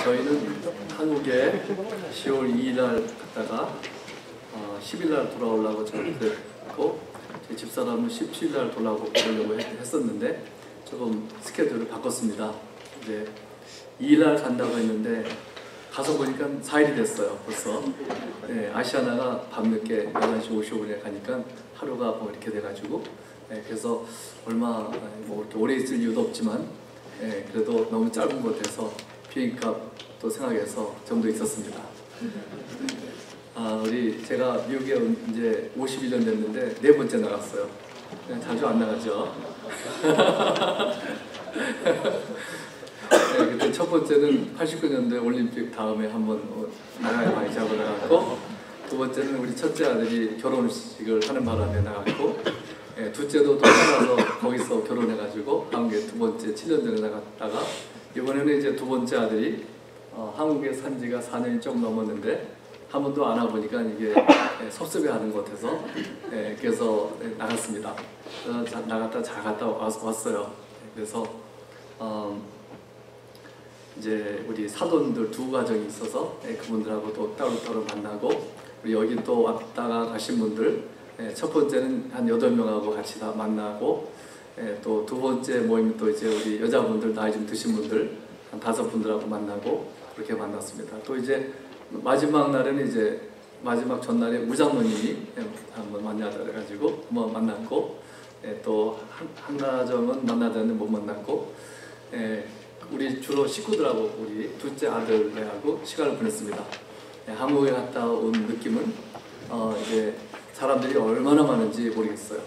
저희는 한국에 10월 2일 날 갔다가 10일 날 돌아오려고 저는 그랬고, 제 집사람은 17일 날 돌아오려고 했었는데 조금 스케줄을 바꿨습니다. 이제 2일 날 간다고 했는데 가서 보니까 4일이 됐어요, 벌써. 네, 아시아나가 밤늦게 11시 55분에 가니까 하루가 뭐 이렇게 돼가지고, 네, 그래서 얼마 뭐 이렇게 오래 있을 이유도 없지만, 네, 그래도 너무 짧은 곳에서 비행값도 생각해서 좀 더 있었습니다. 제가 미국에 이제 51년 됐는데 4번째 나갔어요. 자주 안 나가죠. 네, 그때 첫 번째는 89년도에 올림픽 다음에 한번 나가야 많이 잡으러 나갔고, 두 번째는 우리 첫째 아들이 결혼식을 하는 바람에 나갔고, 네, 둘째도 또 나가서 거기서 결혼해가지고 한국에 두 번째 7년 전에 나갔다가, 이번에는 이제 두 번째 아들이 한국에 산 지가 4년이 좀 넘었는데 한 번도 안 와보니까 이게 섭섭해하는 것 같아서, 그래서 나갔습니다. 나갔다 잘 갔다 왔어요. 그래서 이제 우리 사돈들 두 가정이 있어서 그분들하고 또 따로따로 만나고, 우리 여기 또 왔다가 가신 분들, 첫 번째는 한 8명하고 같이 다 만나고, 또 두 번째 모임은 또 이제 우리 여자분들 나이 좀 드신 분들 한 5분들하고 만나고 그렇게 만났습니다. 또 이제 마지막 날에는 이제 마지막 전날에 우장모님이 한번 만나자 그래가지고 뭐 만났고, 또 한 가정은 만나자는데 못 만났고, 우리 주로 식구들하고 우리 둘째 아들하고 시간을 보냈습니다. 한국에 갔다 온 느낌은 이제 사람들이 얼마나 많은지 모르겠어요.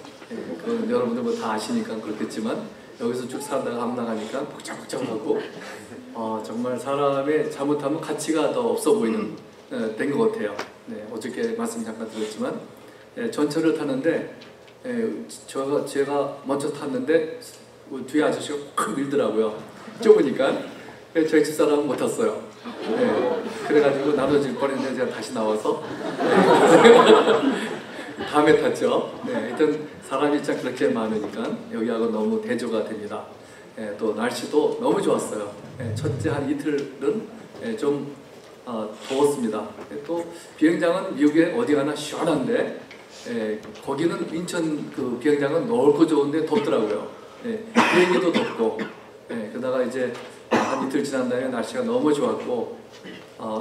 여러분들 뭐 다 아시니까 그렇겠지만 여기서 쭉 살다가 한국 나가니까 복잡복잡하고 정말 사람의 잘못하면 가치가 더 없어 보이는 된 것 같아요. 네, 어저께 말씀 잠깐 드렸지만 전철을 타는데 제가 먼저 탔는데 뒤에 아저씨가 확 밀더라고요. 좁으니까. 저희 집사람은 못 탔어요. 네, 그래가지고 나눠질 뻔했는데 제가 다시 나와서 다음에 탔죠. 네, 하여튼 사람이 참 그렇게 많으니까 여기하고 너무 대조가 됩니다. 또 날씨도 너무 좋았어요. 첫째 한 이틀은 좀 더웠습니다. 또 비행장은 미국에 어디 가나 시원한데 거기는 인천 그 비행장은 넓고 좋은데 덥더라고요. 비행기도 덥고, 그러다가 이제 한 이틀 지난 다음에 날씨가 너무 좋았고,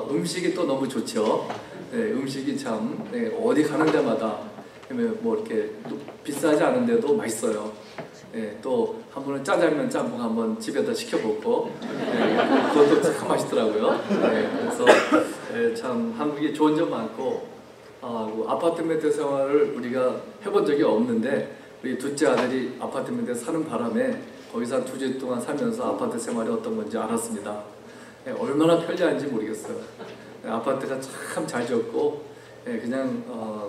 음식이 또 너무 좋죠. 음식이 참 어디 가는 데마다 뭐 이렇게 비싸지 않은데도 맛있어요. 또 한 번은 짜장면 짬뽕 한번 집에다 시켜먹고, 그것도 참 맛있더라고요. 그래서 참 한국이 좋은 점 많고, 아파트먼트 생활을 우리가 해본 적이 없는데 우리 둘째 아들이 아파트먼트에 사는 바람에 거기서 한 2주 동안 살면서 아파트 생활이 어떤 건지 알았습니다. 얼마나 편리한지 모르겠어요. 아파트가 참 잘 지었고, 그냥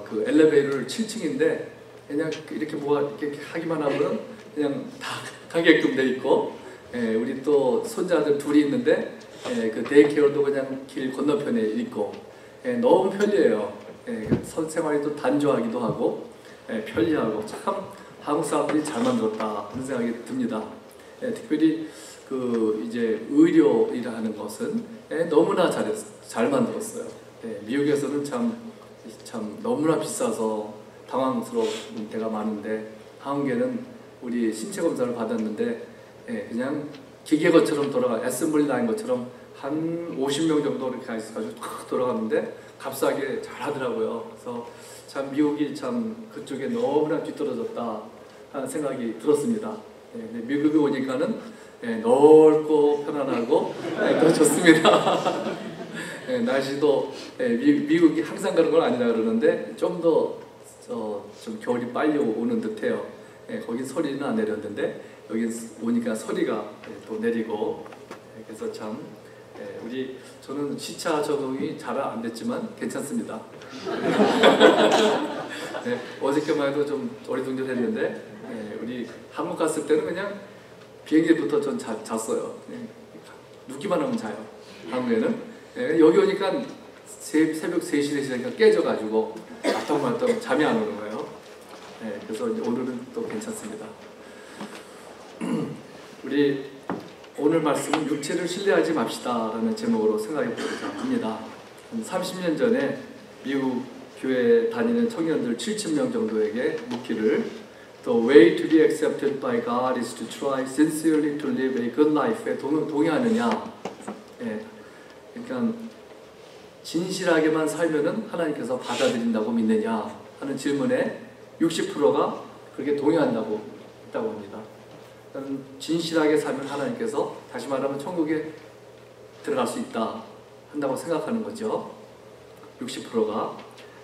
그 엘리베이터를 7층인데 그냥 이렇게 뭐가 이렇게 하기만 하면 그냥 다 가게끔 돼 있고, 우리 또 손자들 둘이 있는데 그 데이케어도 그냥 길 건너편에 있고, 너무 편리해요. 생활이 또 단조하기도 하고 편리하고, 참 한국 사람들이 잘 만들었다 그런 생각이 듭니다. 특별히 그 이제 의료이라 하는 것은 너무나 잘 만들었어요. 미국에서는 참 너무나 비싸서 당황스러운 때가 많은데, 한국에는 우리 신체 검사를 받았는데 그냥 기계것처럼 애스embly 라인 것처럼 한 50명 정도 이렇게 가지고 탁 돌아가는데 값싸게 잘 하더라고요. 그래서 참 미국이 참 그쪽에 너무나 뒤떨어졌다 하는 생각이 들었습니다. 미국에 오니까는 넓고 편안하고 더 좋습니다. 날씨도 미국이 항상 그런 건 아니라 그러는데 좀 겨울이 빨리 오는 듯해요. 거긴 서리는 안 내렸는데 여기 오니까 서리가 또 내리고, 그래서 참 저는 시차 적응이 잘 안 됐지만 괜찮습니다. 어저께만 해도 좀 어리둥절했는데 우리 한국 갔을 때는 그냥 비행기부터 전 잤어요. 눕기만 하면 자요. 한국에는. 여기 오니까 새벽 3시, 4시니까 깨져가지고 말똥말똥 잠이 안 오는 거예요. 그래서 오늘은 또 괜찮습니다. 우리 오늘 말씀은 육체를 신뢰하지 맙시다라는 제목으로 생각해 보고자 합니다. 30년 전에 미국 교회 다니는 청년들 7,000명 정도에게 묻기를 The way to be accepted by God is to try sincerely to live a good life에 동의하느냐? 예, 그러니까 진실하게만 살면은 하나님께서 받아들인다고 믿느냐 하는 질문에 60%가 그렇게 동의한다고 했다고 합니다. 진실하게 살면 하나님께서 다시 말하면 천국에 들어갈 수 있다 한다고 생각하는 거죠. 60%가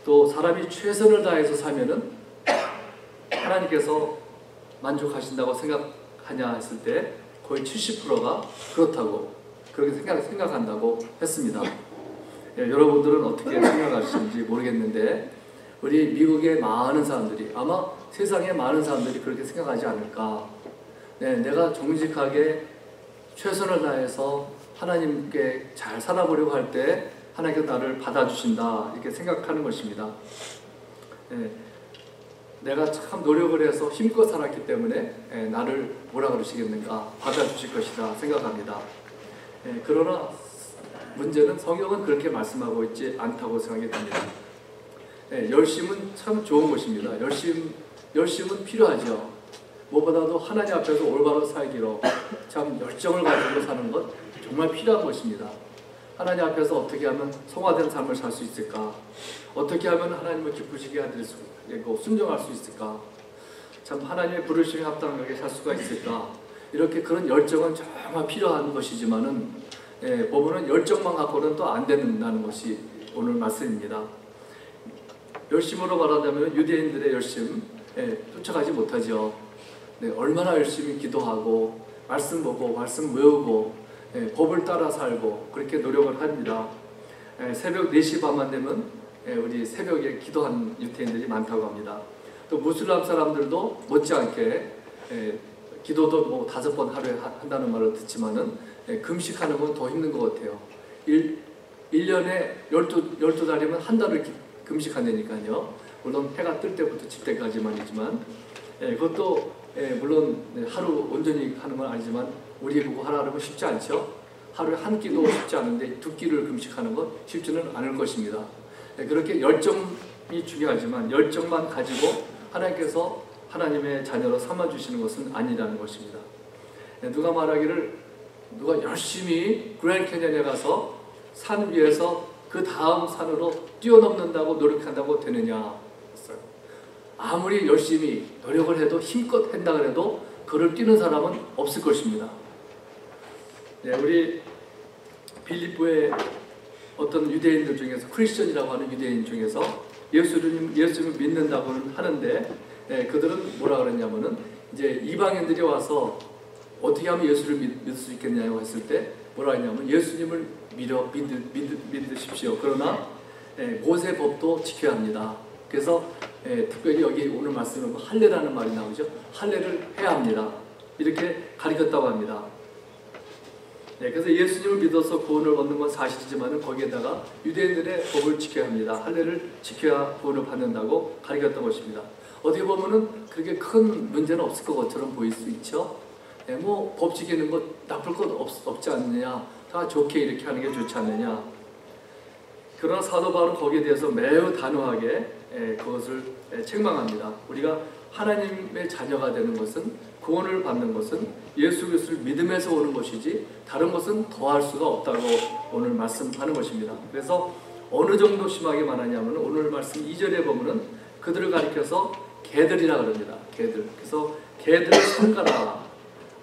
또 사람이 최선을 다해서 살면은 하나님께서 만족하신다고 생각하냐 했을 때 거의 70%가 그렇다고 그렇게 생각한다고 했습니다. 예, 여러분들은 어떻게 생각하시는지 모르겠는데 우리 미국의 많은 사람들이 아마 세상의 많은 사람들이 그렇게 생각하지 않을까. 네, 내가 정직하게 최선을 다해서 하나님께 잘 살아보려고 할 때 하나님께서 나를 받아주신다 이렇게 생각하는 것입니다. 네, 내가 참 노력을 해서 힘껏 살았기 때문에 나를 뭐라 그러시겠는가 받아주실 것이다 생각합니다. 그러나 문제는 성경은 그렇게 말씀하고 있지 않다고 생각이 됩니다. 열심은 참 좋은 것입니다. 열심은 필요하죠. 무엇보다도 하나님 앞에서 올바로 살기로 참 열정을 가지고 사는 것 정말 필요한 것입니다. 하나님 앞에서 어떻게 하면 성화된 삶을 살 수 있을까? 어떻게 하면 하나님을 기쁘시게 해드릴 수 있고 순종할 수 있을까? 참 하나님의 부르심에 합당하게 살 수가 있을까? 이렇게 그런 열정은 정말 필요한 것이지만은 보면은 열정만 갖고는 또 안 된다는 것이 오늘 말씀입니다. 열심으로 말하자면 유대인들의 열심 쫓아가지 못하죠. 네, 얼마나 열심히 기도하고 말씀 보고 말씀 외우고 법을 따라 살고 그렇게 노력을 합니다. 새벽 4시 반만 되면 우리 새벽에 기도하는 유대인들이 많다고 합니다. 또 무슬람 사람들도 못지않게 기도도 뭐 5번 하루에 한다는 말을 듣지만은 금식하는 건 더 힘든 것 같아요. 1년에 12달이면 한 달을 금식한다니까요. 물론 해가 뜰 때부터 질 때까지만이지만 그것도 물론 하루 온전히 하는 건 아니지만 우리 보고 하라면 쉽지 않죠. 하루에 한 끼도 쉽지 않은데 2끼를 금식하는 건 쉽지는 않을 것입니다. 그렇게 열정이 중요하지만 열정만 가지고 하나님께서 하나님의 자녀로 삼아주시는 것은 아니라는 것입니다. 누가 말하기를 누가 열심히 그랜드 캐년에 가서 산 위에서 그 다음 산으로 뛰어넘는다고 노력한다고 되느냐 했어요. 아무리 열심히 노력을 해도 힘껏 한다 그래도 그를 뛰는 사람은 없을 것입니다. 우리 빌립보의 어떤 유대인들 중에서 크리스천이라고 하는 유대인 중에서 예수를 믿는다고는 하는데 그들은 뭐라 그랬냐면은 이제 이방인들이 와서 어떻게 하면 예수를 믿을 수 있겠냐고 했을 때 뭐라 했냐면 예수님을 믿으십시오. 그러나 모세 법도 지켜야 합니다. 그래서 특별히 여기 오늘 말씀은 할례라는 말이 나오죠. 할례를 해야 합니다. 이렇게 가르쳤다고 합니다. 그래서 예수님을 믿어서 구원을 얻는 건 사실이지만 거기에다가 유대인들의 법을 지켜야 합니다. 할례를 지켜야 구원을 받는다고 가르쳤던 것입니다. 어떻게 보면은 그렇게 큰 문제는 없을 것처럼 보일 수 있죠. 뭐 법 지키는 것 나쁠 것 없지 않느냐, 다 좋게 이렇게 하는 게 좋지 않느냐. 그러나 사도 바울은 거기에 대해서 매우 단호하게 그것을 책망합니다. 우리가 하나님의 자녀가 되는 것은 구원을 받는 것은 예수 그리스도를 믿음에서 오는 것이지 다른 것은 더할 수가 없다고 오늘 말씀하는 것입니다. 그래서 어느 정도 심하게 말하냐면 오늘 말씀 2절에 보면은 그들을 가리켜서 개들이라 그럽니다. 개들. 그래서 개들을 삼가라.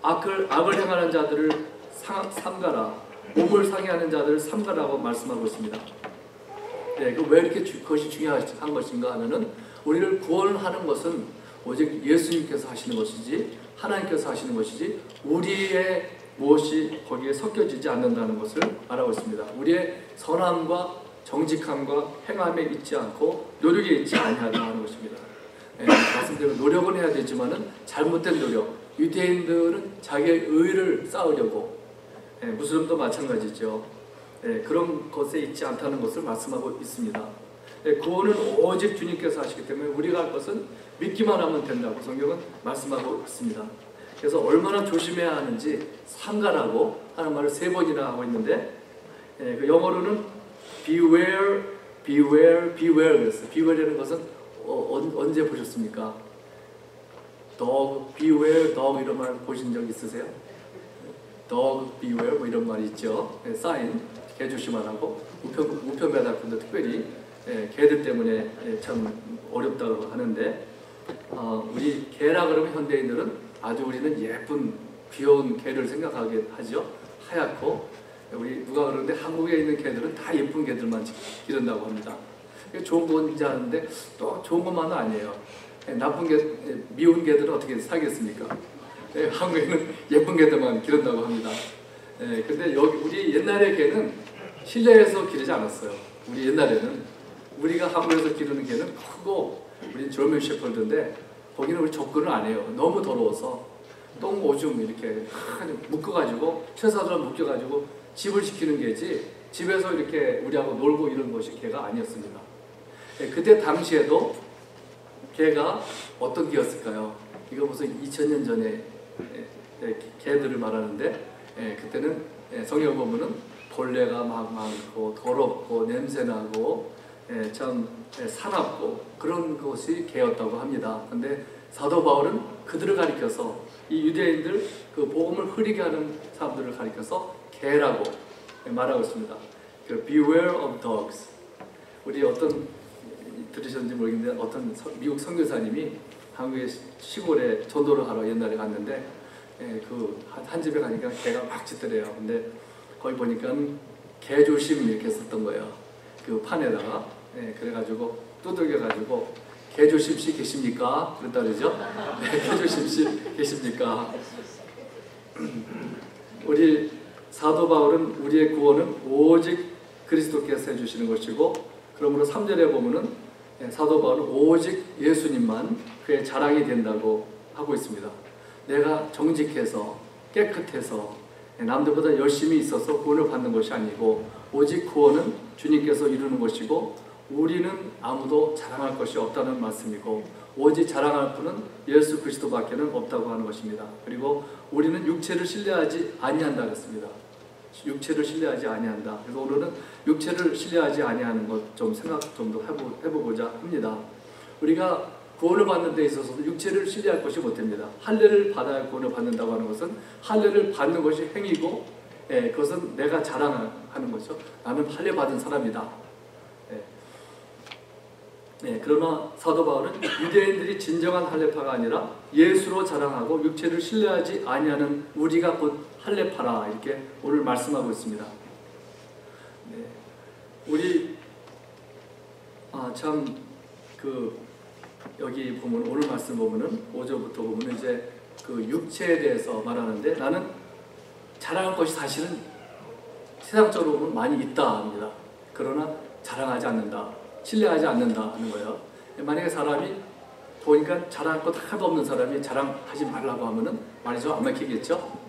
악을 행하는 자들을 삼가라. 몸을 상해하는 자들을 삼가라고 말씀하고 있습니다. 왜 이렇게 그것이 중요한 것인가 하면은 우리를 구원하는 것은 오직 예수님께서 하시는 것이지 하나님께서 하시는 것이지 우리의 무엇이 거기에 섞여지지 않는다는 것을 알아고 있습니다. 우리의 선함과 정직함과 행함에 있지 않고 노력에 있지 아니하다는 것입니다. 말씀대로 노력은 해야 되지만은 잘못된 노력. 유대인들은 자기의 의를 쌓으려고 무슬림도 마찬가지죠. 그런 것에 있지 않다는 것을 말씀하고 있습니다. 구원은 오직 주님께서 하시기 때문에 우리가 할 것은 믿기만 하면 된다고 성경은 말씀하고 있습니다. 그래서 얼마나 조심해야 하는지 삼가라고 하는 말을 3번이나 하고 있는데, 그 영어로는 beware, beware, beware 그랬어요. beware라는 것은 언제 보셨습니까? dog, beware, dog 이런 말 보신 적 있으세요? dog, beware 뭐 이런 말이 있죠. 사인, 개 조심하라고. 우편배달꾼도 특별히 개들 때문에 참 어렵다고 하는데, 우리 개라 그러면 현대인들은 아주 우리는 예쁜 귀여운 개를 생각하게 하죠. 하얗고, 우리 누가 그러는데 한국에 있는 개들은 다 예쁜 개들만 기른다고 합니다. 좋은 건지 아는데 또 좋은 것만은 아니에요. 나쁜 개, 미운 개들은 어떻게 살겠습니까? 한국에는 예쁜 개들만 기른다고 합니다. 근데 여기 우리 옛날의 개는 실내에서 기르지 않았어요. 우리 옛날에는 우리가 한국에서 기르는 개는 크고, 우리 저먼 셰퍼드인데 거기는 우리 접근을 안 해요. 너무 더러워서 똥 오줌 이렇게 묶어가지고 최사처럼 묶여가지고 집을 지키는 개지, 집에서 이렇게 우리하고 놀고 이런 것이 개가 아니었습니다. 그때 당시에도 개가 어떤 개였을까요? 이거 무슨 2000년 전에 개들을 말하는데, 그때는 성경 보면은 벌레가 막 많고 더럽고 냄새나고 참 사납고 그런 것이 개였다고 합니다. 근데 사도 바울은 그들을 가리켜서 이 유대인들 그 복음을 흐리게 하는 사람들을 가리켜서 개라고 말하고 있습니다. 그 beware of dogs. 우리 어떤 들으셨는지 모르겠는데 어떤 미국 선교사님이 한국의 시골에 전도를 하러 옛날에 갔는데, 그 한 집에 가니까 개가 막 짖더래요. 근데 거기 보니까 개 조심 이렇게 썼던 거예요. 그 판에다가. 그래가지고 두들겨가지고 개 조심 씨 계십니까? 그랬다 그러죠. 개 조심 씨 계십니까? 우리 사도 바울은 우리의 구원은 오직 그리스도께서 해주시는 것이고, 그러므로 3절에 보면은 사도 바울은 오직 예수님만 그의 자랑이 된다고 하고 있습니다. 내가 정직해서 깨끗해서 남들보다 열심히 있어서 구원을 받는 것이 아니고, 오직 구원은 주님께서 이루는 것이고, 우리는 아무도 자랑할 것이 없다는 말씀이고, 오직 자랑할 분은 예수 그리스도밖에는 없다고 하는 것입니다. 그리고 우리는 육체를 신뢰하지 아니한다 그랬습니다. 육체를 신뢰하지 아니한다. 그래서 오늘은 육체를 신뢰하지 아니하는 것 좀 생각 좀 더 해보고자 합니다. 우리가 구원을 받는 데 있어서도 육체를 신뢰할 것이 못됩니다. 할례를 받아야 구원을 받는다고 하는 것은 할례를 받는 것이 행위고, 그것은 내가 자랑하는 것이죠. 나는 할례 받은 사람이다. 그러나 사도 바울은 유대인들이 진정한 할례파가 아니라 예수로 자랑하고 육체를 신뢰하지 아니하는 우리가 곧 할례파라, 이렇게 오늘 말씀하고 있습니다. 우리 참 여기 보면 오늘 말씀 보면은 5절부터 보면 이제 그 육체에 대해서 말하는데, 나는 자랑할 것이 사실은 세상적으로 보면 많이 있다 합니다. 그러나 자랑하지 않는다, 신뢰하지 않는다 하는 거예요. 만약에 사람이 보니까 자랑할 것 하나도 없는 사람이 자랑하지 말라고 하면은 말이죠, 안 막히겠죠.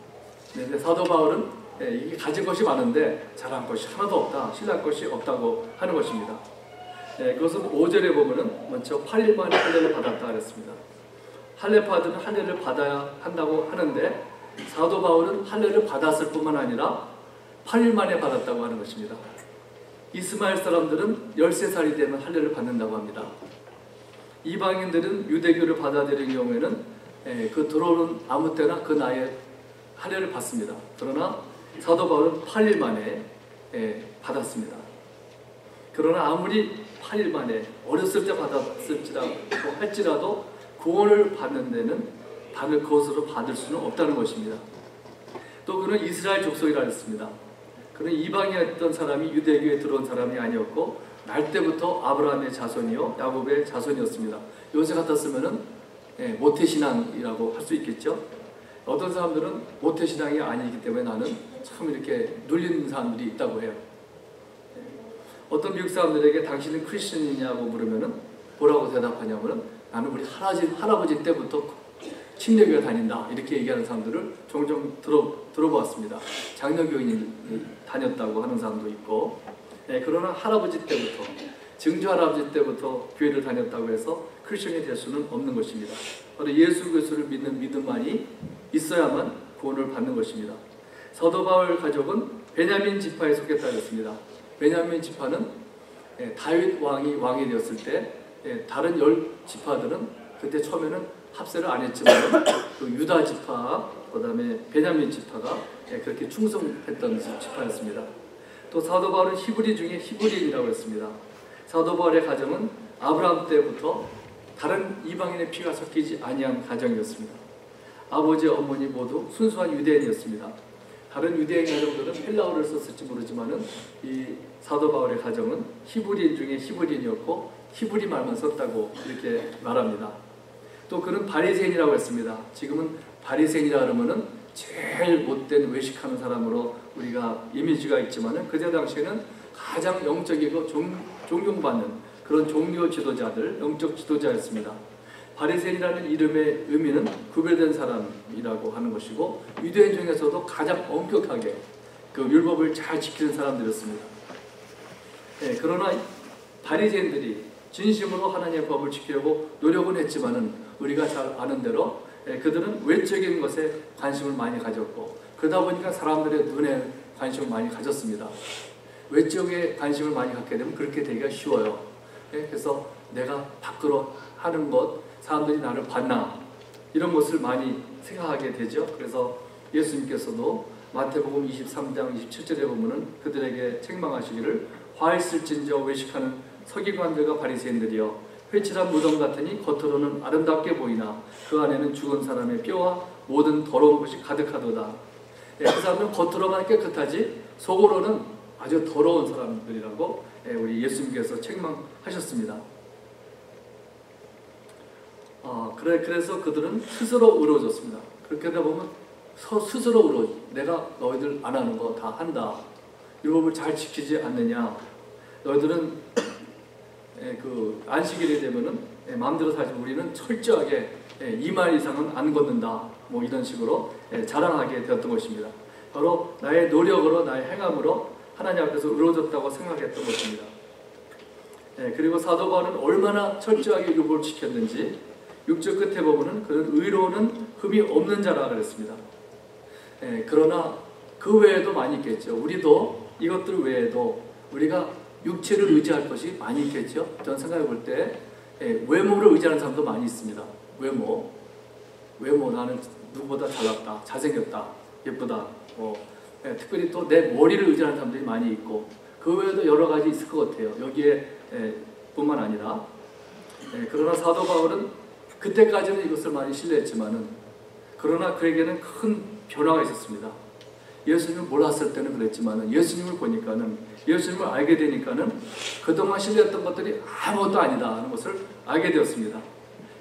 근데 사도 바울은 이게 가진 것이 많은데 자랑할 것이 하나도 없다, 신뢰할 것이 없다고 하는 것입니다. 그것은 5절에 보면은 먼저 8일 만에 할례를 받았다 그랬습니다. 할례파들은 할례를 받아야 한다고 하는데, 사도 바울은 할례를 받았을 뿐만 아니라 8일 만에 받았다고 하는 것입니다. 이스마엘 사람들은 13살이 되면 할례를 받는다고 합니다. 이방인들은 유대교를 받아들이는 경우에는 그 들어오는 아무 때나 그 나이에 할례를 받습니다. 그러나 사도 바울은 8일 만에 받았습니다. 그러나 아무리 8일 만에 어렸을 때 받았을지라도 할지라도 구원을 받는 데는 그것으로 받을 수는 없다는 것입니다. 또 그는 이스라엘 족속이라 했습니다. 그는 이방이었던 사람이 유대교에 들어온 사람이 아니었고, 날 때부터 아브라함의 자손이요 야곱의 자손이었습니다. 요새 같았으면은 모태신앙이라고 할 수 있겠죠. 어떤 사람들은 모태신앙이 아니기 때문에 나는 참 이렇게 눌리는 사람들이 있다고 해요. 어떤 미국 사람들에게 당신은 크리스천이냐고 물으면은 뭐라고 대답하냐면은 나는 우리 할아버지 때부터 침례교회 다닌다, 이렇게 얘기하는 사람들을 종종 들어보았습니다. 장로교인이 다녔다고 하는 사람도 있고, 그러나 할아버지 때부터, 증조 할아버지 때부터 교회를 다녔다고 해서 크리스천이 될 수는 없는 것입니다. 바로 예수 그리스도를 믿는 믿음만이 있어야만 구원을 받는 것입니다. 사도 바울 가족은 베냐민 지파에 속했다 했습니다. 베냐민 지파는 다윗 왕이 되었을 때 다른 10지파들은 그때 처음에는 합세를 안 했지만 그 유다 지파, 그 다음에 베냐민 지파가 그렇게 충성했던 지파였습니다. 또 사도 바울은 히브리 중에 히브리인이라고 했습니다. 사도 바울의 가정은 아브라함 때부터 다른 이방인의 피가 섞이지 아니한 가정이었습니다. 아버지, 어머니 모두 순수한 유대인이었습니다. 다른 유대인 가정들은 헬라어를 썼을지 모르지만은 이 사도 바울의 가정은 히브리인 중에 히브리인이었고 히브리 말만 썼다고 이렇게 말합니다. 또 그는 바리새인이라고 했습니다. 지금은 바리새인이라 그러면은 제일 못된 외식하는 사람으로 우리가 이미지가 있지만은 그때 당시에는 가장 영적이고 존경받는 그런 종교 지도자들, 영적 지도자였습니다. 바리새인이라는 이름의 의미는 구별된 사람이라고 하는 것이고 유대인 중에서도 가장 엄격하게 그 율법을 잘 지키는 사람들이었습니다. 그러나 바리새인들이 진심으로 하나님의 법을 지키려고 노력은 했지만은 우리가 잘 아는 대로 그들은 외적인 것에 관심을 많이 가졌고 그러다 보니까 사람들의 눈에 관심을 많이 가졌습니다. 외적에 관심을 많이 갖게 되면 그렇게 되기가 쉬워요. 그래서 내가 밖으로 하는 것, 사람들이 나를 봤나 이런 것을 많이 생각하게 되죠. 그래서 예수님께서도 마태복음 23장 27절에 보면은 그들에게 책망하시기를 화 있을진저 외식하는 서기관들과 바리새인들이여 회칠한 무덤 같으니 겉으로는 아름답게 보이나 그 안에는 죽은 사람의 뼈와 모든 더러운 것이 가득하도다. 그 사람은 겉으로만 깨끗하지 속으로는 아주 더러운 사람들이라고 우리 예수님께서 책망하셨습니다. 그래서 그들은 스스로 의로워졌습니다. 그렇게 하다 보면 스스로 의로워. 내가 너희들 안 하는 거 다 한다. 율법을 잘 지키지 않느냐. 너희들은 그 안식일이 되면은 마음대로 살지 우리는 철저하게 2말 이상은 안 걷는다. 뭐 이런 식으로 자랑하게 되었던 것입니다. 바로 나의 노력으로 나의 행함으로 하나님 앞에서 의로워졌다고 생각했던 것입니다. 그리고 사도 바울은 얼마나 철저하게 율법을 지켰는지 6절 끝에 보면은 그는 의로는 흠이 없는 자라 그랬습니다. 그러나 그 외에도 많이 있겠죠. 우리도 이것들 외에도 우리가 육체를 의지할 것이 많이 있겠죠. 저는 생각해 볼 때 외모를 의지하는 사람도 많이 있습니다. 외모 나는 누구보다 잘났다, 잘생겼다, 예쁘다. 특별히 또 내 머리를 의지하는 사람들이 많이 있고 그 외에도 여러 가지 있을 것 같아요. 여기에 뿐만 아니라 그러나 사도 바울은 그때까지는 이것을 많이 신뢰했지만은 그러나 그에게는 큰 변화가 있었습니다. 예수님을 몰랐을 때는 그랬지만은 예수님을 보니까는 예수님을 알게 되니까는 그동안 신뢰했던 것들이 아무것도 아니다 하는 것을 알게 되었습니다.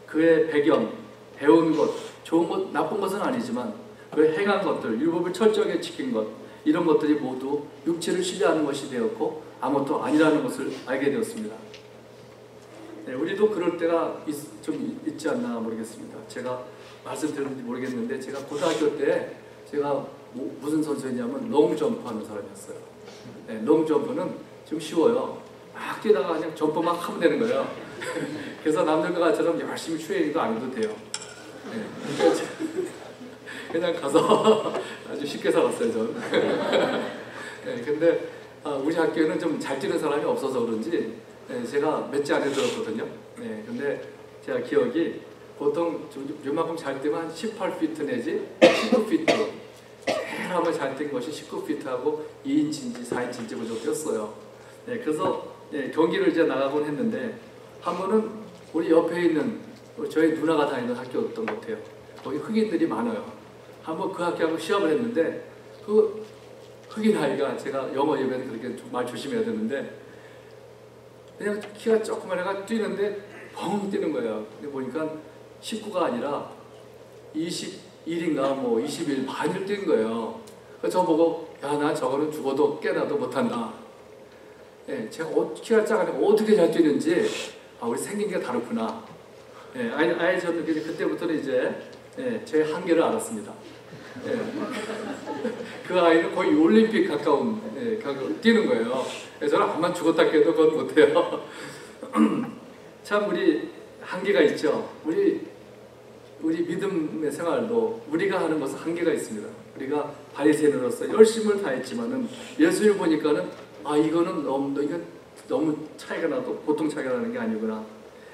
그의 배경, 배운 것, 좋은 것, 나쁜 것은 아니지만 그의 행한 것들, 율법을 철저하게 지킨 것 이런 것들이 모두 육체를 신뢰하는 것이 되었고 아무것도 아니라는 것을 알게 되었습니다. 우리도 그럴 때가 좀 있지 않나 모르겠습니다. 제가 말씀드렸는지 모르겠는데 제가 고등학교 때 제가 무슨 선수였냐면 롱점프 하는 사람이었어요. 롱점프는 좀 쉬워요. 막 뛰다가 그냥 점프 막 하면 되는 거예요. 그래서 남들과처럼 열심히 트레이닝도 안 해도 돼요. 그냥 가서 아주 쉽게 살았어요, 저는. 근데 우리 학교에는 좀 잘 뛰는 사람이 없어서 그런지 제가 몇 지 안에 들었거든요. 근데 제가 기억이 보통 요만큼 잘 뛰면 한 18피트 내지 19피트 제일 한번 잘 뛴 것이 19피트하고 2인치인지 4인치인지 그 정도 뛰었어요. 그래서 경기를 이제 나가곤 했는데 한 번은 우리 옆에 있는 저희 누나가 다니는 학교였던 것 같아요. 거기 흑인들이 많아요. 한번 그 학교하고 시합을 했는데 그 흑인 아이가 제가 영어 예배는 그렇게 말 조심해야 되는데 그냥 키가 조그만 애가 뛰는데 펑 뛰는 거예요. 근데 보니까 19가 아니라 21인가 뭐 21 반을 뛴 거예요. 그래서 저 보고 야, 나 저거는 죽어도 깨나도 못한다. 제가 키가 작으니까 어떻게 잘 뛰는지 우리 생긴 게 다르구나. 아예 저는 그때부터는 이제 제 한계를 알았습니다. 그 아이는 거의 올림픽 가까운 뛰는 거예요. 저는 암만 죽었다 깨도 그건 못해요. 참 우리 한계가 있죠. 우리 믿음의 생활도 우리가 하는 것은 한계가 있습니다. 우리가 바리새인으로서 열심을 다했지만은 예수를 보니까는 이거는 너무 차이가 나도 보통 차이가 나는 게 아니구나.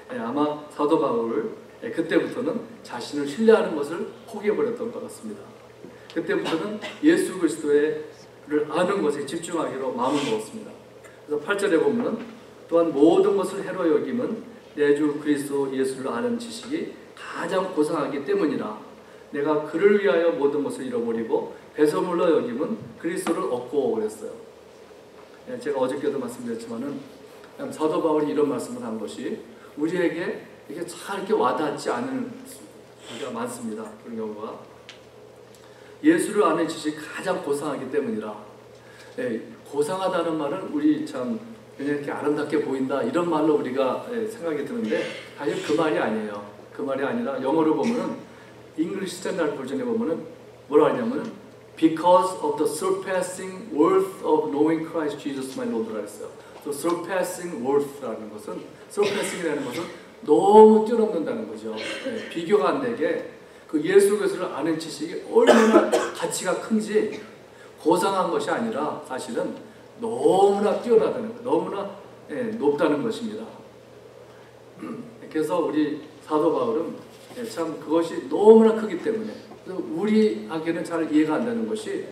아마 사도 바울 그때부터는 자신을 신뢰하는 것을 포기해버렸던 것 같습니다. 그때부터는 예수 그리스도를 아는 것에 집중하기로 마음을 먹었습니다. 그래서 8절에 보면 또한 모든 것을 해로 여김은 내 주 그리스도 예수를 아는 지식이 가장 고상하기 때문이라. 내가 그를 위하여 모든 것을 잃어버리고 배설물로 여김은 그리스도를 얻고 그랬어요. 제가 어저께도 말씀드렸지만은 사도 바울이 이런 말씀을 한 것이 우리에게 이게 잘 이렇게 와닿지 않은 경우가 많습니다. 그런 경우가 예수를 아는 지식이 가장 고상하기 때문이라. 고상하다는 말은 우리 참 그냥 이렇게 아름답게 보인다 이런 말로 우리가 생각이 드는데 사실 그 말이 아니에요. 그 말이 아니라 영어로 보면은 English Standard Version에 보면은 뭐라 하냐면은 Because of the surpassing worth of knowing Christ Jesus my Lord라고 했어요. The surpassing worth라는 것은 surpassing이라는 것은 너무 뛰어넘는다는 거죠. 비교가 안 되게 그 예수 그리스도를 아는 지식이 얼마나 가치가 큰지 고상한 것이 아니라 사실은 너무나 뛰어나다는 것, 너무나 높다는 것입니다. 그래서 우리 사도 바울은 참 그것이 너무나 크기 때문에 우리에게는 잘 이해가 안 되는 것이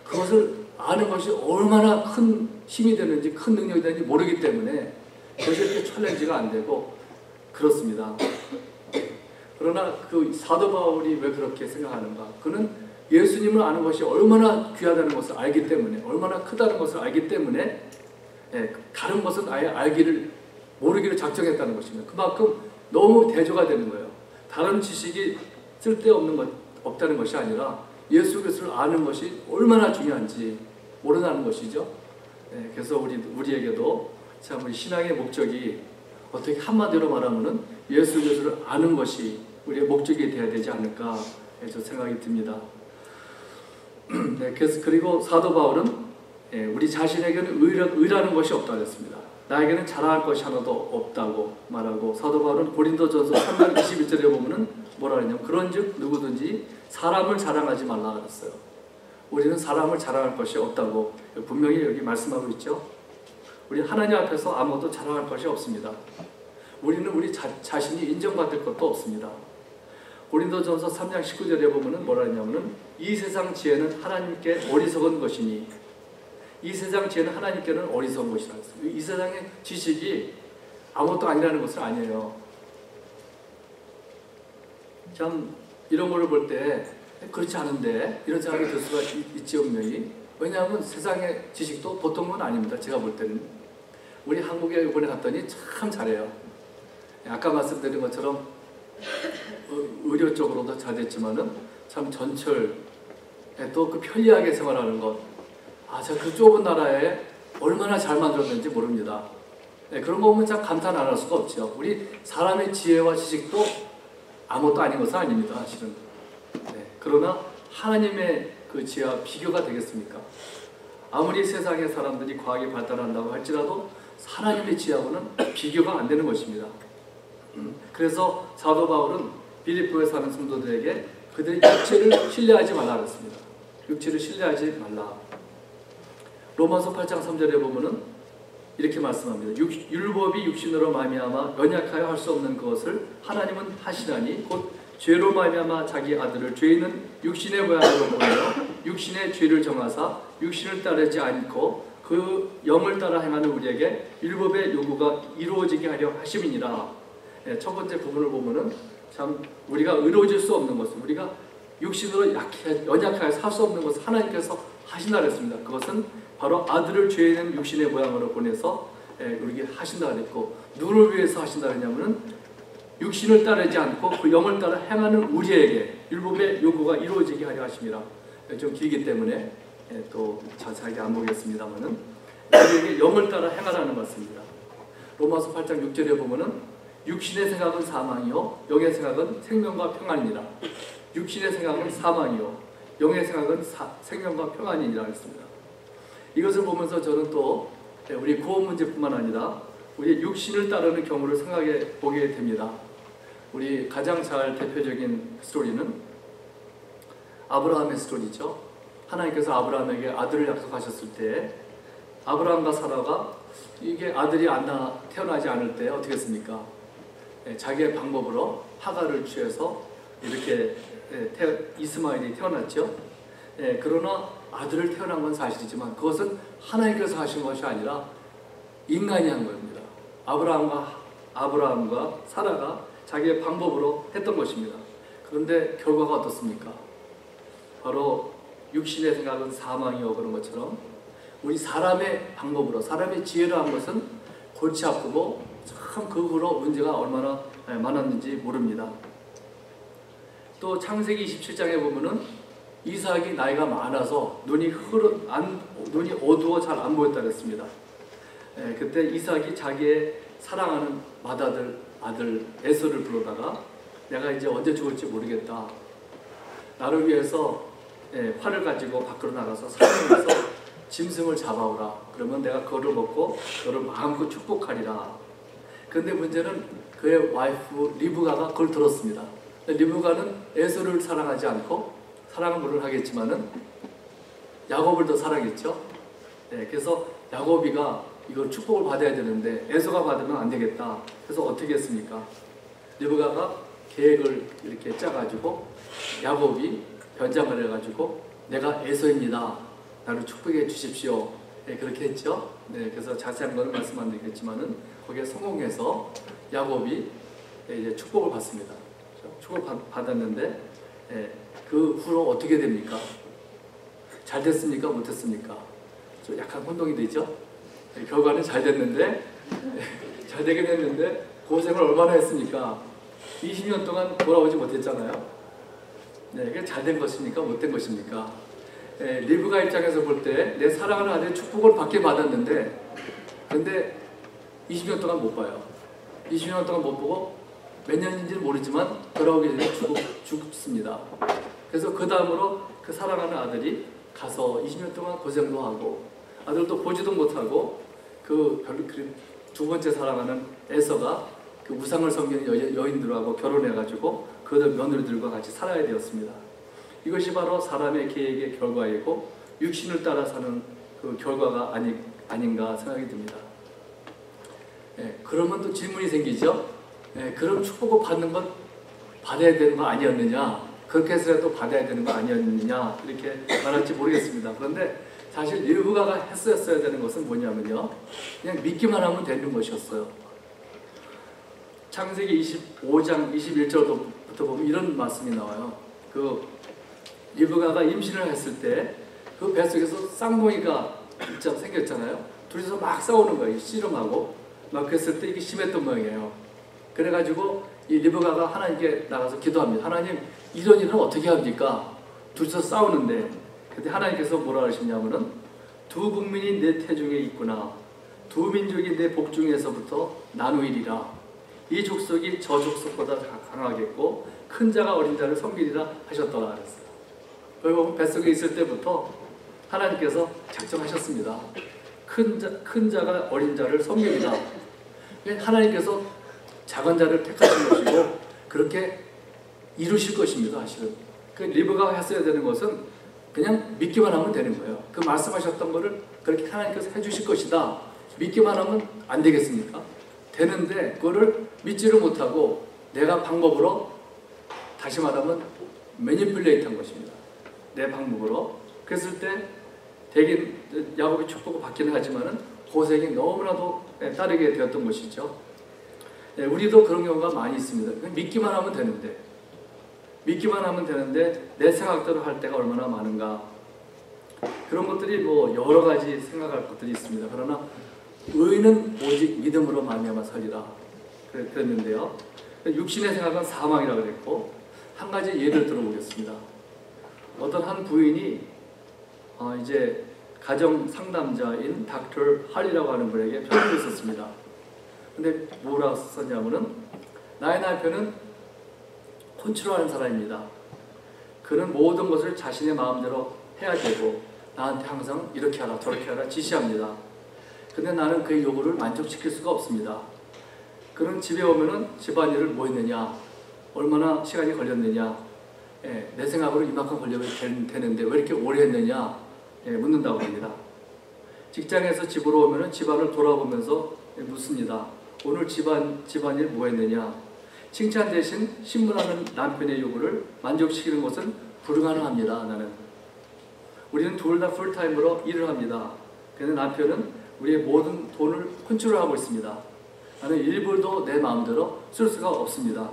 그것을 아는 것이 얼마나 큰 힘이 되는지 큰 능력이 되는지 모르기 때문에 그것이 이렇게 챌린지가 안 되고 그렇습니다. 그러나 그 사도 바울이 왜 그렇게 생각하는가? 그는 예수님을 아는 것이 얼마나 귀하다는 것을 알기 때문에, 얼마나 크다는 것을 알기 때문에 다른 것은 아예 모르기를 작정했다는 것입니다. 그만큼 너무 대조가 되는 거예요. 다른 지식이 없다는 것이 아니라 예수 그리스도를 아는 것이 얼마나 중요한지 모른다는 것이죠. 그래서 우리에게도 참 우리 신앙의 목적이 어떻게 한마디로 말하면은 예수 그리스도를 아는 것이 우리의 목적이 되어야 되지 않을까 해서 생각이 듭니다. 그리고 사도 바울은 우리 자신에게는 의라는 것이 없다고 했습니다. 나에게는 자랑할 것이 하나도 없다고 말하고 사도 바울은 고린도전서 3장 21절에 보면은 뭐라 그러냐면 그런즉 누구든지 사람을 자랑하지 말라 그랬어요. 우리는 사람을 자랑할 것이 없다고 분명히 여기 말씀하고 있죠. 우리 하나님 앞에서 아무것도 자랑할 것이 없습니다. 우리는 우리 자신이 인정받을 것도 없습니다. 고린도전서 3장 19절에 보면은 뭐라 했냐면은 이 세상 지혜는 하나님께 어리석은 것이니 이 세상 지혜는 하나님께는 어리석은 것이라 했습니다. 이 세상의 지식이 아무것도 아니라는 것은 아니에요. 참 이런 거를 볼 때 그렇지 않은데 이런 생각이 들 수가 있지 분명히. 왜냐하면 세상의 지식도 보통 건 아닙니다. 제가 볼 때는 우리 한국에 이번에 갔더니 참 잘해요. 아까 말씀드린 것처럼 의료 쪽으로도 잘 됐지만은 참 전철 또 그 편리하게 생활하는 것, 참 그 좁은 나라에 얼마나 잘 만들었는지 모릅니다. 그런 거 보면 참 감탄 안 할 수가 없죠. 우리 사람의 지혜와 지식도 아무것도 아닌 것은 아닙니다, 사실은. 그러나 하나님의 그 지혜와 비교가 되겠습니까? 아무리 세상의 사람들이 과학이 발달한다고 할지라도 하나님의 지혜하고는 비교가 안 되는 것입니다. 그래서 사도 바울은 빌립보에 사는 성도들에게 그들의 육체를 신뢰하지 말라 그랬습니다. 육체를 신뢰하지 말라. 로마서 8장 3절에 보면은 이렇게 말씀합니다. 율법이 육신으로 말미암아 연약하여 할 수 없는 것을 하나님은 하시나니 곧 죄로 말미암아 자기 아들을 죄 있는 육신의 모양으로 보내어 육신의 죄를 정하사 육신을 따르지 않고 그 영을 따라 행하는 우리에게 율법의 요구가 이루어지게 하려 하심이니라. 첫 번째 부분을 보면은 참 우리가 의로워질 수 없는 것을 우리가 육신으로 연약하여 할 수 없는 것을 하나님께서 하신다 그랬습니다. 그것은 바로 아들을 죄 있는 육신의 모양으로 보내서 우리에게 하신다 그랬고 누구를 위해서 하신다 그랬냐면은 육신을 따르지 않고 그 영을 따라 행하는 우리에게 율법의 요구가 이루어지게 하려 하심이라. 좀 길기 때문에 또 자세하게 안 보겠습니다만은 우리에게 영을 따라 행하라는 것입니다. 로마서 8장 6절에 보면은 육신의 생각은 사망이요 영의 생각은 생명과 평안이니라. 육신의 생각은 사망이요 영의 생각은 생명과 평안이니라 했습니다. 이것을 보면서 저는 또 우리 구원 문제뿐만 아니라 우리 육신을 따르는 경우를 생각해 보게 됩니다. 우리 가장 잘 대표적인 스토리는 아브라함의 스토리죠. 하나님께서 아브라함에게 아들을 약속하셨을 때 아브라함과 사라가 이게 아들이 태어나지 않을 때 어떻게 했습니까? 자기의 방법으로 하가를 취해서 이렇게 이스마엘이 태어났죠. 그러나 아들을 태어난 건 사실이지만 그것은 하나님께서 하신 것이 아니라 인간이 한 겁니다. 아브라함과 사라가 자기의 방법으로 했던 것입니다. 그런데 결과가 어떻습니까? 바로 육신의 생각은 사망이요 그런 것처럼 우리 사람의 방법으로 사람의 지혜로 한 것은 골치 아프고 참 그 후로 문제가 얼마나 많았는지 모릅니다. 또 창세기 27장에 보면은 이삭이 나이가 많아서 눈이 어두워 잘 안 보였다 그랬습니다. 그때 이삭이 자기의 사랑하는 맏아들 에서를 불러다가 내가 이제 언제 죽을지 모르겠다. 나를 위해서 활을 가지고 밖으로 나가서 산에서 짐승을 잡아오라. 그러면 내가 그거를 먹고 너를 마음껏 축복하리라. 그런데 문제는 그의 와이프 리브가가 그걸 들었습니다. 리브가는 에서를 사랑하지 않고 사랑은 물론 하겠지만은 야곱을 더 사랑했죠. 그래서 야곱이가 이걸 축복을 받아야 되는데 에서가 받으면 안 되겠다. 그래서 어떻게 했습니까? 리브가가 계획을 이렇게 짜가지고 야곱이 변장을 해가지고 내가 에서입니다. 나를 축복해 주십시오. 그렇게 했죠. 그래서 자세한 건 말씀 안 드리겠지만은 거기에 성공해서 야곱이 이제 축복을 받습니다. 축복을 받았는데 그 후로 어떻게 됩니까? 잘 됐습니까? 못했습니까? 좀 약간 혼동이 되죠. 결과는 잘 됐는데 잘 되긴 했는데 고생을 얼마나 했습니까? 20년 동안 돌아오지 못했잖아요. 이게 잘 된 것입니까? 못된 것입니까? 리브가 입장에서 볼 때 내 사랑하는 아들의 축복을 받게 받았는데 근데 20년 동안 못 봐요. 20년 동안 못 보고 몇 년인지는 모르지만 돌아오기 전에 죽습니다. 그래서 그 다음으로 그 사랑하는 아들이 가서 20년 동안 고생도 하고 아들도 보지도 못하고 그 두 번째 사랑하는 에서가 그 우상을 섬기는 여인들하고 결혼해가지고 그들 며느리들과 같이 살아야 되었습니다. 이것이 바로 사람의 계획의 결과이고 육신을 따라 사는 그 결과가 아닌가 생각이 듭니다. 그러면 또 질문이 생기죠. 그럼 축복을 받는 건 받아야 되는 거 아니었느냐? 그렇게 해서라도 받아야 되는 거 아니었느냐? 이렇게 말할지 모르겠습니다. 그런데 사실 리브가가 했어야 되는 것은 뭐냐면요. 그냥 믿기만 하면 되는 것이었어요. 창세기 25장 21절부터 보면 이런 말씀이 나와요. 그 리브가가 임신을 했을 때 그 뱃속에서 쌍둥이가 생겼잖아요. 둘이서 막 싸우는 거예요. 씨름하고 막 그랬을 때 이게 심했던 모양이에요. 그래가지고 이 리브가가 하나님께 나가서 기도합니다. 하나님, 이런 일은 어떻게 합니까? 둘이서 싸우는데. 근데 하나님께서 뭐라 하시냐면은 두 국민이 내 태중에 있구나. 두 민족이 내 복중에서부터 나누이리라. 이 족속이 저 족속보다 강하겠고 큰 자가 어린 자를 섬기리라 하셨더라 그랬어요. 그리고 뱃속에 있을 때부터 하나님께서 작정하셨습니다. 큰 자가 어린 자를 섬기리라. 하나님께서 작은 자를 택하신 것이고 그렇게 이루실 것입니다. 사실은 그 리브가가 했어야 되는 것은 그냥 믿기만 하면 되는 거예요. 그 말씀하셨던 거를 그렇게 하나님께서 해주실 것이다. 믿기만 하면 안 되겠습니까? 되는데 그거를 믿지를 못하고 내가 방법으로 다시 말하면 매니플레이트 한 것입니다. 내 방법으로. 그랬을 때 되긴 야곱이 축복을 받기는 하지만은 고생이 너무나도 따르게 되었던 것이죠. 우리도 그런 경우가 많이 있습니다. 믿기만 하면 되는데 내 생각대로 할 때가 얼마나 많은가. 그런 것들이 뭐 여러 가지 생각할 것들이 있습니다. 그러나 의인은 오직 믿음으로 말미암아 살리라 그랬는데요. 육신의 생각은 사망이라고 그랬고 한 가지 예를 들어보겠습니다. 어떤 한 부인이 이제 가정 상담자인 닥터 할리라고 하는 분에게 편지를 썼습니다. 근데 뭐라고 썼냐면은 나의 남편은 컨트롤하는 사람입니다. 그는 모든 것을 자신의 마음대로 해야 되고 나한테 항상 이렇게 하라 저렇게 하라 지시합니다. 근데 나는 그의 요구를 만족시킬 수가 없습니다. 그는 집에 오면은 집안일을 뭐 했느냐 얼마나 시간이 걸렸느냐, 내 생각으로 이만큼 걸리면 되는데 왜 이렇게 오래 했느냐 묻는다고 합니다. 직장에서 집으로 오면 집안을 돌아보면서 묻습니다. 오늘 집안일 뭐 했느냐. 칭찬 대신 신문하는 남편의 요구를 만족시키는 것은 불가능합니다. 나는. 우리는 둘 다 풀타임으로 일을 합니다. 그런데 남편은 우리의 모든 돈을 컨트롤하고 있습니다. 나는 1불도 내 마음대로 쓸 수가 없습니다.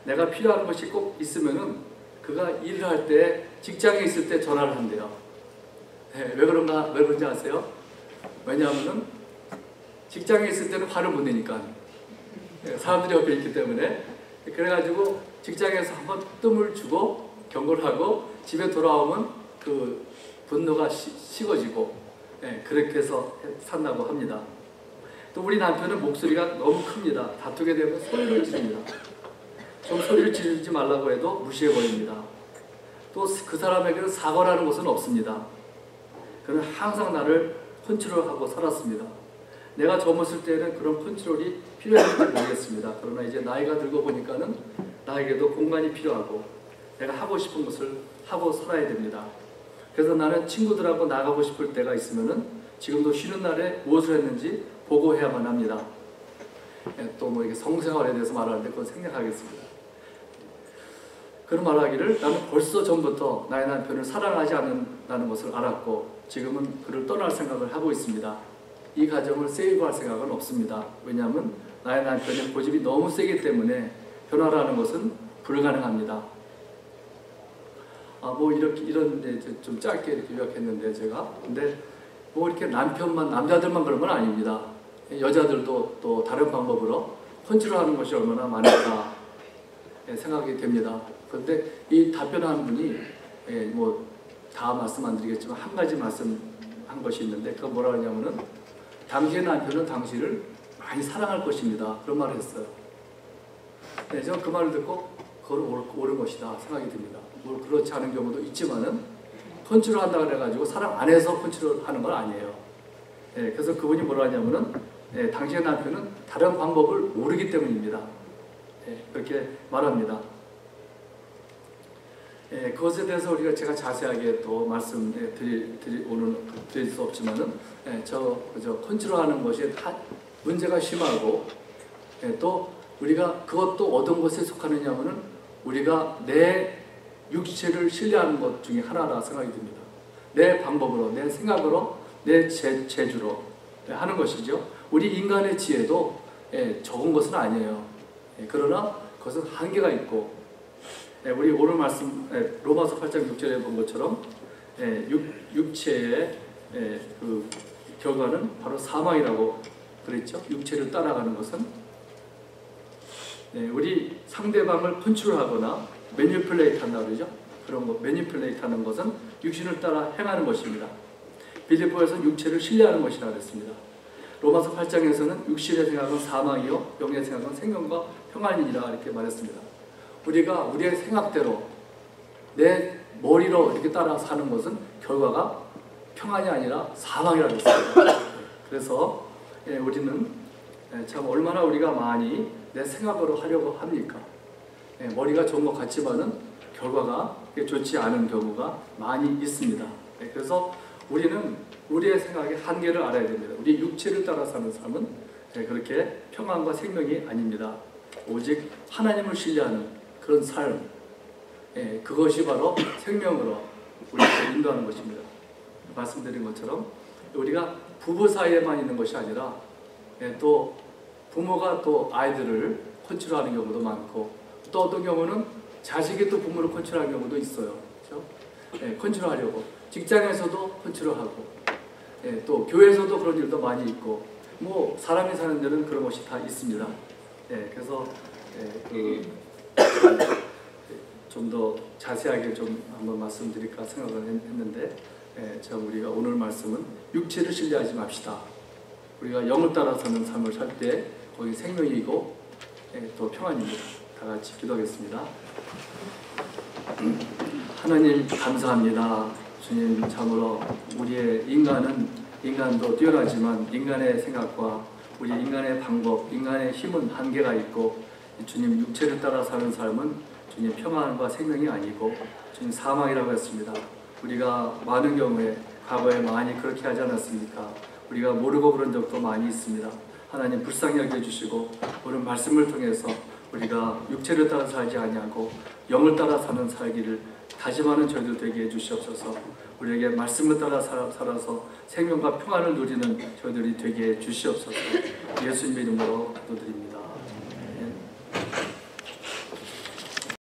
내가 필요한 것이 꼭 있으면은 그가 일을 할 때, 직장에 있을 때 전화를 한대요. 왜 그런지 아세요? 왜냐하면은 직장에 있을 때는 화를 못 내니까. 사람들이 옆에 있기 때문에. 그래가지고 직장에서 한번 뜸을 주고 경고를 하고 집에 돌아오면 그 분노가 식어지고 그렇게 해서 산다고 합니다. 또 우리 남편은 목소리가 너무 큽니다. 다투게 되면 소리를 지릅니다. 좀 소리를 지르지 말라고 해도 무시해버립니다. 또 그 사람에게는 사과라는 것은 없습니다. 그는 항상 나를 컨트롤하고 살았습니다. 내가 젊었을 때는 그런 컨트롤이 필요했는지 모르겠습니다. 그러나 이제 나이가 들고 보니까는 나에게도 공간이 필요하고 내가 하고 싶은 것을 하고 살아야 됩니다. 그래서 나는 친구들하고 나가고 싶을 때가 있으면은 지금도 쉬는 날에 무엇을 했는지 보고해야만 합니다. 또 뭐 이게 성생활에 대해서 말하는데 그건 생략하겠습니다. 그런 말하기를 나는 벌써 전부터 나의 남편을 사랑하지 않는다는 것을 알았고 지금은 그를 떠날 생각을 하고 있습니다. 이 가정을 세이브할 생각은 없습니다. 왜냐하면 나의 남편의 고집이 너무 세기 때문에 변화라는 것은 불가능합니다. 뭐 이런 좀 짧게 이렇게 요약했는데 제가 근데 뭐 이렇게 남자들만 그런 건 아닙니다. 여자들도 또 다른 방법으로 컨트롤하는 것이 얼마나 많을까 생각이 됩니다. 그런데 이 답변하는 분이 뭐 다 말씀 안 드리겠지만 한 가지 말씀한 것이 있는데 그건 뭐라 하냐면은 당신의 남편은 당신을 많이 사랑할 것입니다. 그런 말을 했어요. 저는 그 말을 듣고 그건 옳은 것이다 생각이 듭니다. 뭐 그렇지 않은 경우도 있지만은 컨트롤 한다고 그래가지고 사랑 안 해서 컨트롤 하는 건 아니에요. 그래서 그분이 뭐라 하냐면은 당신의 남편은 다른 방법을 모르기 때문입니다. 그렇게 말합니다. 그것에 대해서 제가 자세하게 또 드릴 수 없지만은 컨트롤하는 것이 문제가 심하고 또 우리가 그것도 어떤 것에 속하느냐면은 우리가 내 육체를 신뢰하는 것 중에 하나라 생각이 듭니다. 내 방법으로, 내 생각으로, 내 재주로 하는 것이죠. 우리 인간의 지혜도 적은 것은 아니에요. 그러나 그것은 한계가 있고 우리 오늘 말씀 로마서 8장 6절에 본 것처럼 육체의 그 결과는 바로 사망이라고 그랬죠. 육체를 따라가는 것은 우리 상대방을 컨트롤하거나 매니플레이트 한다고 그러죠. 그런 거 매니플레이트 하는 것은 육신을 따라 행하는 것입니다. 빌립보에서는 육체를 신뢰하는 것이라 그랬습니다. 로마서 8장에서는 육신의 생각은 사망이요 영의 생각은 생명과 평안이니라 이렇게 말했습니다. 우리가 우리의 생각대로 내 머리로 이렇게 따라 사는 것은 결과가 평안이 아니라 사망이라고 했습니다. 그래서 우리는 참 얼마나 우리가 많이 내 생각으로 하려고 합니까? 머리가 좋은 것 같지만은 결과가 좋지 않은 경우가 많이 있습니다. 그래서 우리는 우리의 생각의 한계를 알아야 됩니다. 우리 육체를 따라 사는 삶은 그렇게 평안과 생명이 아닙니다. 오직 하나님을 신뢰하는 그런 삶, 그것이 바로 생명으로 우리를 인도하는 것입니다. 말씀드린 것처럼 우리가 부부 사이에만 있는 것이 아니라 또 부모가 또 아이들을 컨트롤하는 경우도 많고 또 어떤 경우는 자식이 또 부모를 컨트롤하는 경우도 있어요. 그렇죠? 컨트롤하려고 직장에서도 컨트롤하고 또 교회에서도 그런 일도 많이 있고 뭐 사람이 사는 데는 그런 것이 다 있습니다. 그래서 좀 더 자세하게 좀 한번 말씀드릴까 생각을 했는데 참 우리가 오늘 말씀은 육체를 신뢰하지 맙시다. 우리가 영을 따라 사는 삶을 살 때 거기 생명이고 또 평안입니다. 다 같이 기도하겠습니다. 하나님 감사합니다. 주님 참으로 우리의 인간도 뛰어나지만 인간의 생각과 우리 인간의 방법, 인간의 힘은 한계가 있고 주님 육체를 따라 사는 삶은 주님 평안과 생명이 아니고 주님 사망이라고 했습니다. 우리가 많은 경우에 과거에 많이 그렇게 하지 않았습니까? 우리가 모르고 그런 적도 많이 있습니다. 하나님 불쌍히 여겨주시고 오늘 말씀을 통해서 우리가 육체를 따라 살지 아니하고 영을 따라 사는 살기를 다짐하는 저희들 되게 해주시옵소서. 우리에게 말씀을 따라 살아서 생명과 평안을 누리는 저희들이 되게 해주시옵소서. 예수님의 이름으로 기도드립니다.